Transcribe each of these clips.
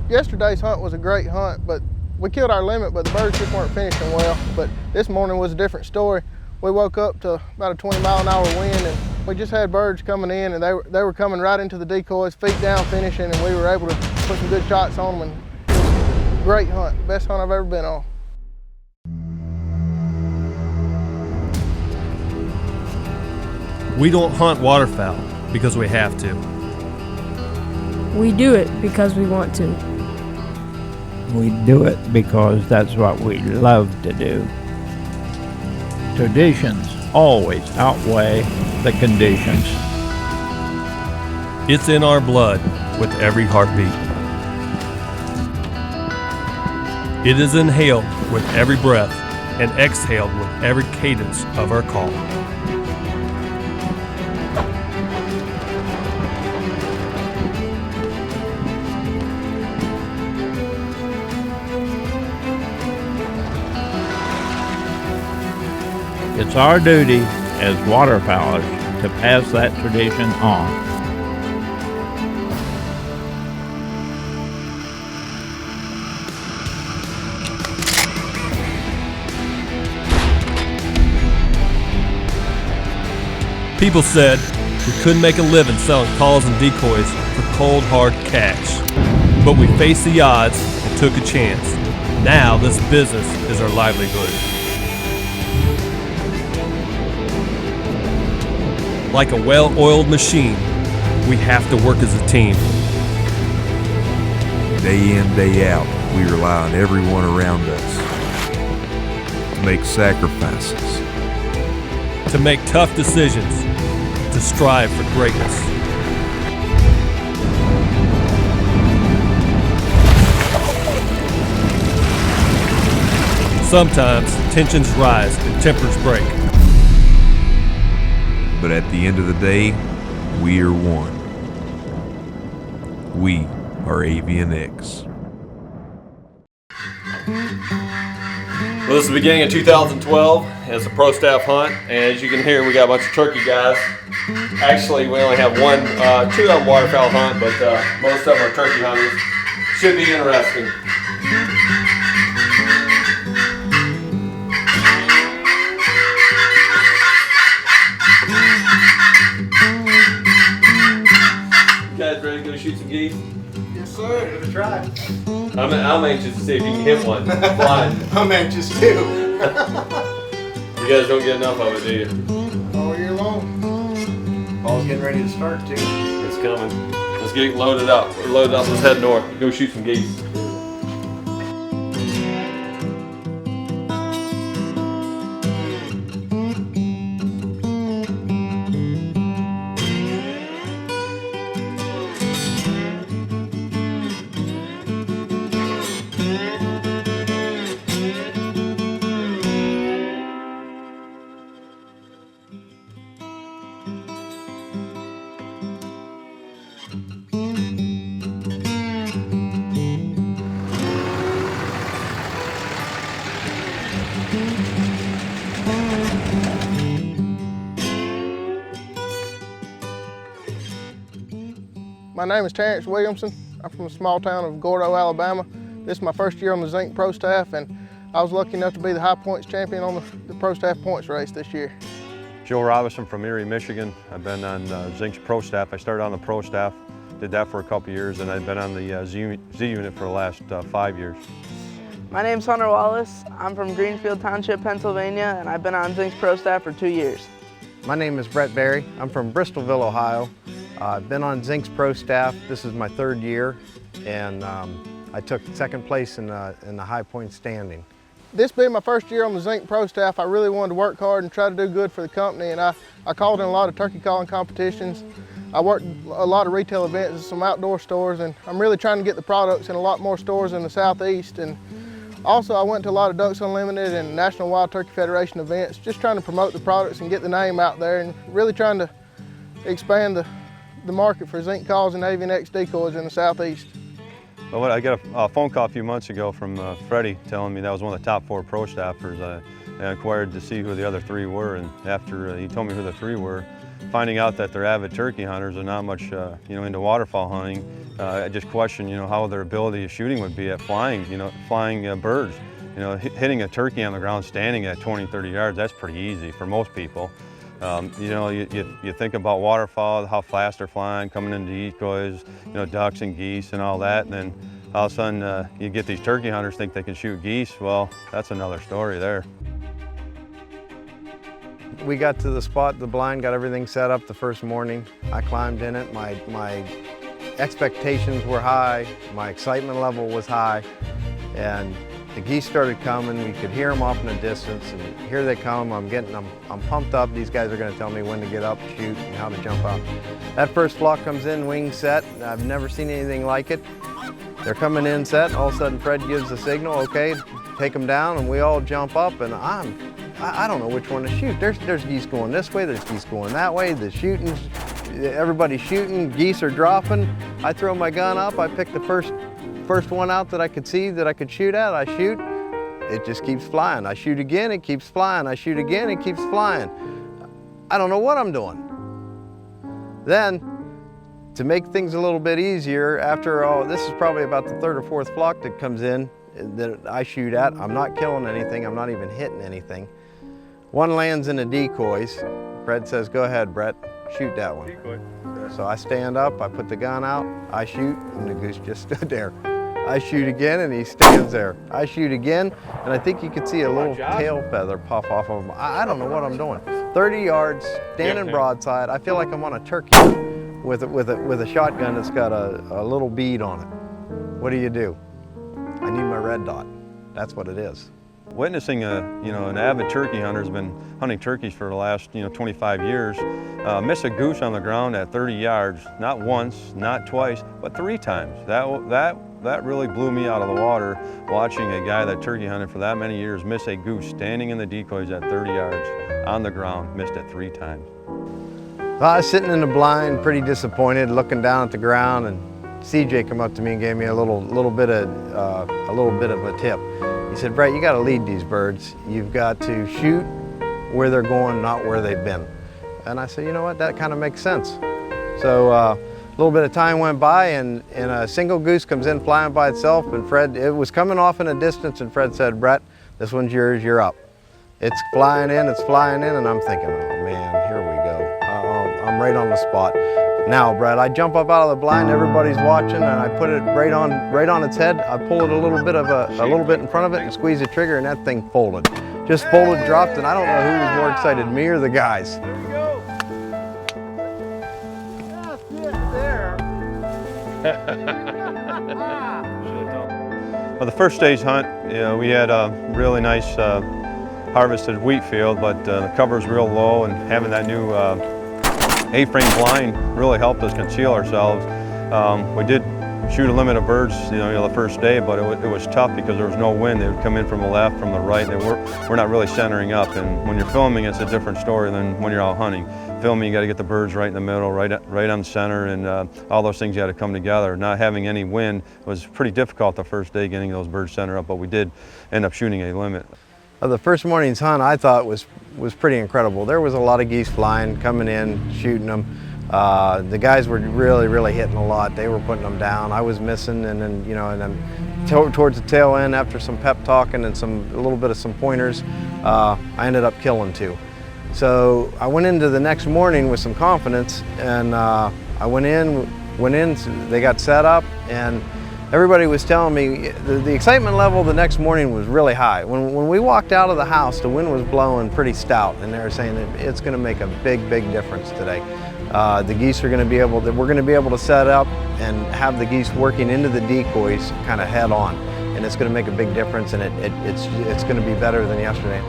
Yesterday's hunt was a great hunt, but we killed our limit, but the birds just weren't finishing well. But this morning was a different story. We woke up to about a 20-mile-an-hour wind, and we just had birds coming in, and they were coming right into the decoys, feet down, finishing, and we were able to put some good shots on them. And it was a great hunt, best hunt I've ever been on. We don't hunt waterfowl because we have to. We do it because we want to. We do it because that's what we love to do. Traditions always outweigh the conditions. It's in our blood with every heartbeat. It is inhaled with every breath and exhaled with every cadence of our call. It's our duty as waterfowlers to pass that tradition on. People said we couldn't make a living selling calls and decoys for cold, hard cash. But we faced the odds and took a chance. Now this business is our livelihood. Like a well-oiled machine, we have to work as a team. Day in, day out, we rely on everyone around us to make sacrifices, To make tough decisions, to strive for greatness. Sometimes tensions rise and tempers break. but at the end of the day, we are one. We are Avian X. Well, this is the beginning of 2012. It's a pro staff hunt, and as you can hear, we got a bunch of turkey guys. Actually, we only have two on waterfowl hunt, but most of them are turkey hunters. Should be interesting. You guys ready to go shoot some geese? Yes, sir. Give it a try. I'm anxious to see if you can hit one flying. I'm anxious too. You guys don't get enough of it, do you? All year long. Ball's getting ready to start too. It's coming. Let's get it loaded up. We're loaded up. Let's head north. Go shoot some geese. My name is Terrence Williamson. I'm from the small town of Gordo, Alabama. This is my first year on the Zink Pro Staff, and I was lucky enough to be the high points champion on the Pro Staff points race this year. Joe Robinson from Erie, Michigan. I've been on Zink's Pro Staff. I started on the Pro Staff, did that for a couple years, and I've been on the Z Unit for the last 5 years. My name's Hunter Wallace. I'm from Greenfield Township, Pennsylvania, and I've been on Zink's Pro Staff for 2 years. My name is Brett Berry. I'm from Bristolville, Ohio. I've been on Zink's Pro Staff. This is my 3rd year, and I took 2nd place in the high point standing. This being my first year on the Zink Pro Staff, I really wanted to work hard and try to do good for the company, and I called in a lot of turkey calling competitions. I worked a lot of retail events and some outdoor stores, and I'm really trying to get the products in a lot more stores in the Southeast. And also, I went to a lot of Ducks Unlimited and National Wild Turkey Federation events, just trying to promote the products and get the name out there, and really trying to expand the market for Zink calls and Avian X decoys in the Southeast. Well, I got a phone call a few months ago from Freddie telling me that was one of the top 4 pro staffers. I inquired to see who the other 3 were, and after he told me who the 3 were, finding out that they're avid turkey hunters and not much, you know, into waterfowl hunting, I just questioned, you know, how their ability of shooting would be at flying, you know, flying birds. You know, hitting a turkey on the ground standing at 20, 30 yards, that's pretty easy for most people. You know, you think about waterfowl, how fast they're flying, coming into decoys, you know, ducks and geese and all that, and then all of a sudden you get these turkey hunters think they can shoot geese. Well, that's another story there. We got to the spot, the blind, got everything set up the first morning. I climbed in it, my expectations were high, my excitement level was high, and the geese started coming. We could hear them off in the distance, and here they come. I'm pumped up. These guys are going to tell me when to get up, shoot, and how to jump out. That first flock comes in, wings set. I've never seen anything like it. They're coming in set, and all of a sudden Fred gives the signal, okay, take them down, and we all jump up, and I don't know which one to shoot. There's geese going this way, there's geese going that way, the shooting, everybody's shooting, geese are dropping. I throw my gun up, I pick the first one out that I could see that I could shoot at, I shoot, it just keeps flying. I shoot again, it keeps flying. I shoot again, it keeps flying. I don't know what I'm doing. Then, to make things a little bit easier, after all, this is probably about the third or fourth flock that comes in that I shoot at. I'm not killing anything, I'm not even hitting anything. One lands in the decoys. Fred says, go ahead, Brett, shoot that one. Decoy. So I stand up, I put the gun out, I shoot, and the goose just stood there. I shoot again, and he stands there. I shoot again, and I think you could see a little tail feather puff off of him. I don't know what I'm doing. 30 yards, standing broadside. I feel like I'm on a turkey with a shotgun that's got a little bead on it. What do? I need my red dot. That's what it is. Witnessing an avid turkey hunter who's been hunting turkeys for the last 25 years, miss a goose on the ground at 30 yards, not once, not twice, but 3 times. That really blew me out of the water, watching a guy that turkey hunted for that many years miss a goose standing in the decoys at 30 yards on the ground, missed it 3 times. Well, I was sitting in the blind, pretty disappointed, looking down at the ground, and CJ came up to me and gave me a little bit of a tip. He said, Brett, you got to lead these birds. You've got to shoot where they're going, not where they've been. And I said, you know what, that kind of makes sense. So a little bit of time went by, and a single goose comes in flying by itself, and it was coming off in a distance, and Fred said, Brett, this one's yours, you're up. It's flying in, and I'm thinking, oh man, here we go. I'm right on the spot. Now, Brett, I jump up out of the blind, everybody's watching, and I put it right on its head. I pull it a little bit in front of it and squeeze the trigger, and that thing folded. Just folded, dropped, and I don't know who was more excited, me or the guys. There we go. That's it there. Well, the first day's hunt, we had a really nice harvested wheat field, but the cover was real low, and having that new A-frame blind really helped us conceal ourselves. We did shoot a limit of birds, the first day, but it was tough because there was no wind. They would come in from the left, from the right. We're not really centering up, and when you're filming, it's a different story than when you're out hunting. Filming, you got to get the birds right in the middle, right on the center, and all those things got to come together. Not having any wind was pretty difficult the first day getting those birds centered up, but we did end up shooting a limit. The first morning's hunt I thought was pretty incredible. There was a lot of geese flying, coming in, shooting them. The guys were really hitting a lot. They were putting them down. I was missing, and then towards the tail end, after some pep talking and a little bit of some pointers, I ended up killing 2. So I went into the next morning with some confidence, and I went in. They got set up, and everybody was telling me the excitement level the next morning was really high. When we walked out of the house, the wind was blowing pretty stout, and they were saying that it's going to make a big difference today. The geese are going to be able to, we're going to be able to set up and have the geese working into the decoys kind of head on, and it's going to make a big difference, and it's going to be better than yesterday.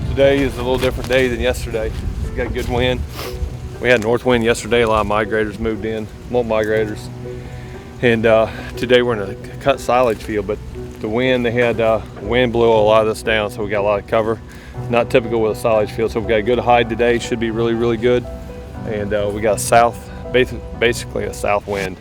Today is a little different day than yesterday. We got a good wind. We had north wind yesterday. A lot of migrators moved in, molt migrators. And today we're in a cut silage field, but the wind, wind blew a lot of this down, so we got a lot of cover. Not typical with a silage field, so we got a good hide today. Should be really good. And we got basically a south wind.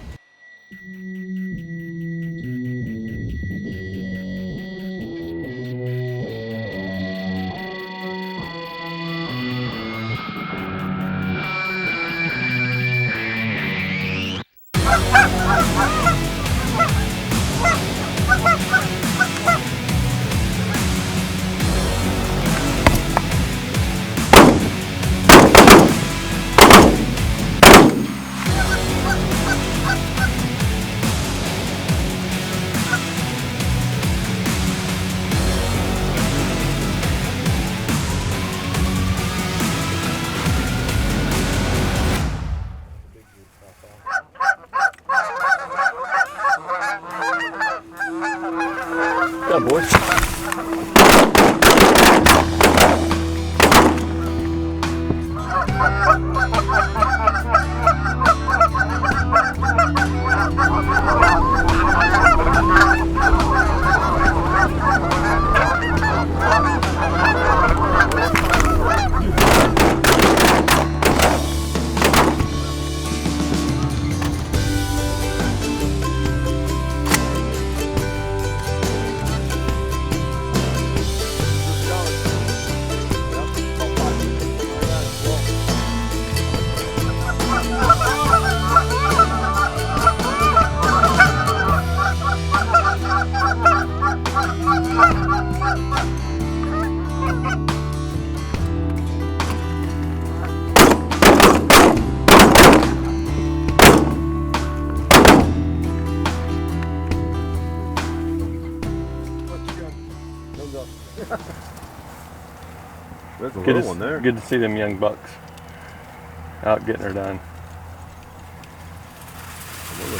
There's a little one there. Good to see them young bucks out getting her done.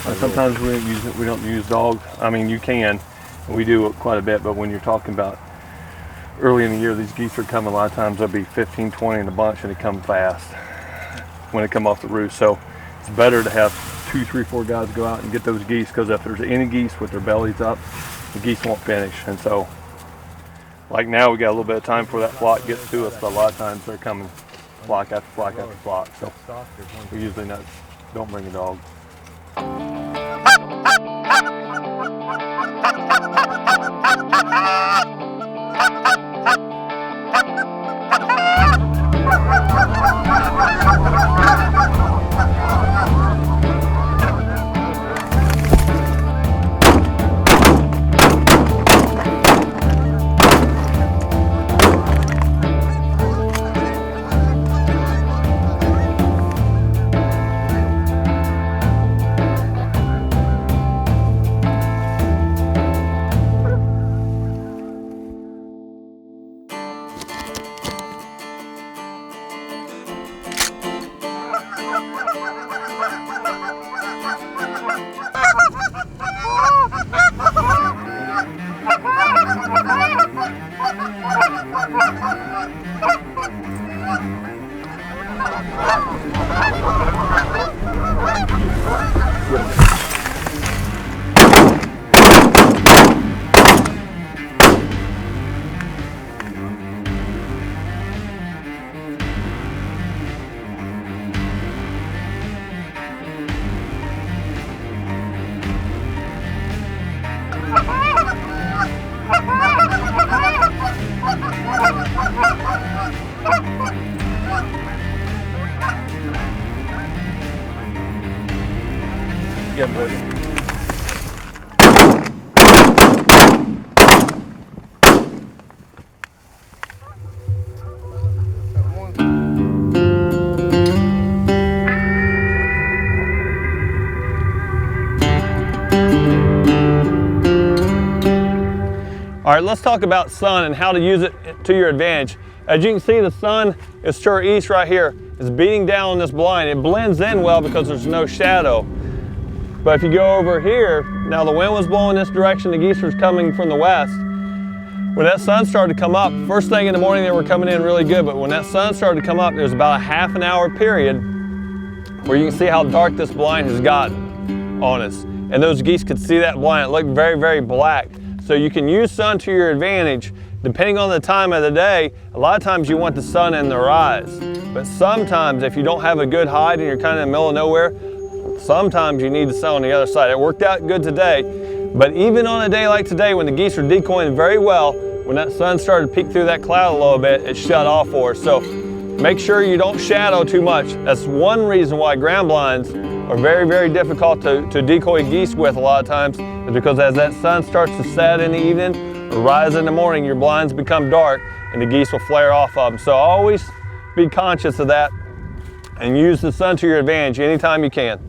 And sometimes we don't use dogs. I mean, you can, we do quite a bit, but when you're talking about early in the year, these geese are coming, a lot of times there'll be 15, 20 in a bunch, and they come fast when they come off the roost. So it's better to have 2, 3, 4 guys go out and get those geese, because if there's any geese with their bellies up, the geese won't finish. And so, like now, we got a little bit of time before that flock gets to us, but a lot of times they're coming flock after flock after flock. So we usually don't bring a dog. Get him, buddy. All right, let's talk about sun and how to use it to your advantage. As you can see, the sun is to our east right here. It's beating down on this blind. It blends in well because there's no shadow. But if you go over here, now the wind was blowing this direction, the geese was coming from the west. When that sun started to come up, first thing in the morning they were coming in really good, but when that sun started to come up, there's about a half an hour period where you can see how dark this blind has gotten on us. And those geese could see that blind. It looked very, very black. So you can use sun to your advantage. Depending on the time of the day, a lot of times you want the sun in the rise. But sometimes if you don't have a good hide and you're kind of in the middle of nowhere, sometimes you need the sun on the other side. It worked out good today, but even on a day like today when the geese are decoying very well, when that sun started to peek through that cloud a little bit, it shut off for us. So make sure you don't shadow too much. That's one reason why ground blinds are very, very difficult to decoy geese with a lot of times, is because as that sun starts to set in the evening or rise in the morning, your blinds become dark and the geese will flare off of them. So always be conscious of that and use the sun to your advantage anytime you can.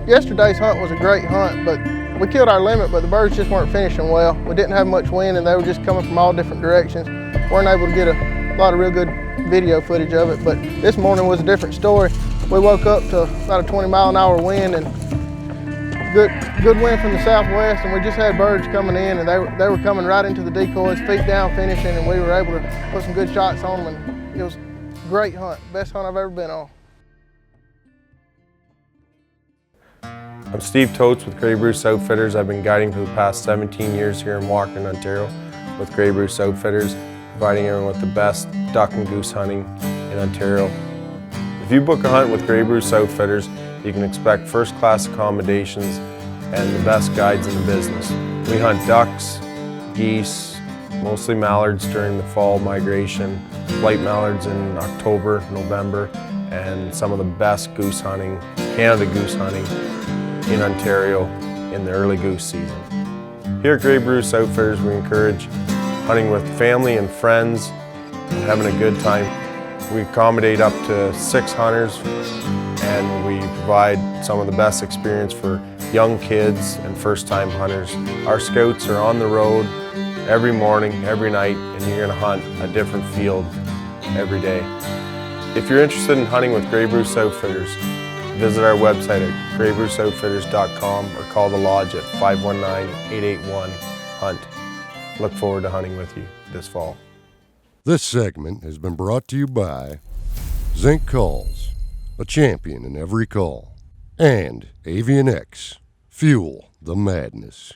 Yesterday's hunt was a great hunt, but we killed our limit, but the birds just weren't finishing well. We didn't have much wind and they were just coming from all different directions. Weren't able to get a lot of real good video footage of it, but this morning was a different story. We woke up to about a 20-mile-an-hour wind and good wind from the southwest, and we just had birds coming in and they were coming right into the decoys, feet down finishing, and we were able to put some good shots on them, and it was a great hunt, best hunt I've ever been on. I'm Steve Totes with Grey Bruce Outfitters. I've been guiding for the past 17 years here in Walker, Ontario with Grey Bruce Outfitters, providing everyone with the best duck and goose hunting in Ontario. If you book a hunt with Grey Bruce Outfitters, you can expect first-class accommodations and the best guides in the business. We hunt ducks, geese, mostly mallards during the fall migration, white mallards in October, November, and some of the best goose hunting, Canada goose hunting, in Ontario in the early goose season. Here at Grey Bruce Outfitters, we encourage hunting with family and friends and having a good time. We accommodate up to 6 hunters, and we provide some of the best experience for young kids and first-time hunters. Our scouts are on the road every morning, every night, and you're going to hunt a different field every day. If you're interested in hunting with Grey Bruce Outfitters, visit our website at greybruceoutfitters.com or call the lodge at 519-881-HUNT. Look forward to hunting with you this fall. This segment has been brought to you by Zink Calls, a champion in every call, and Avian X, fuel the madness.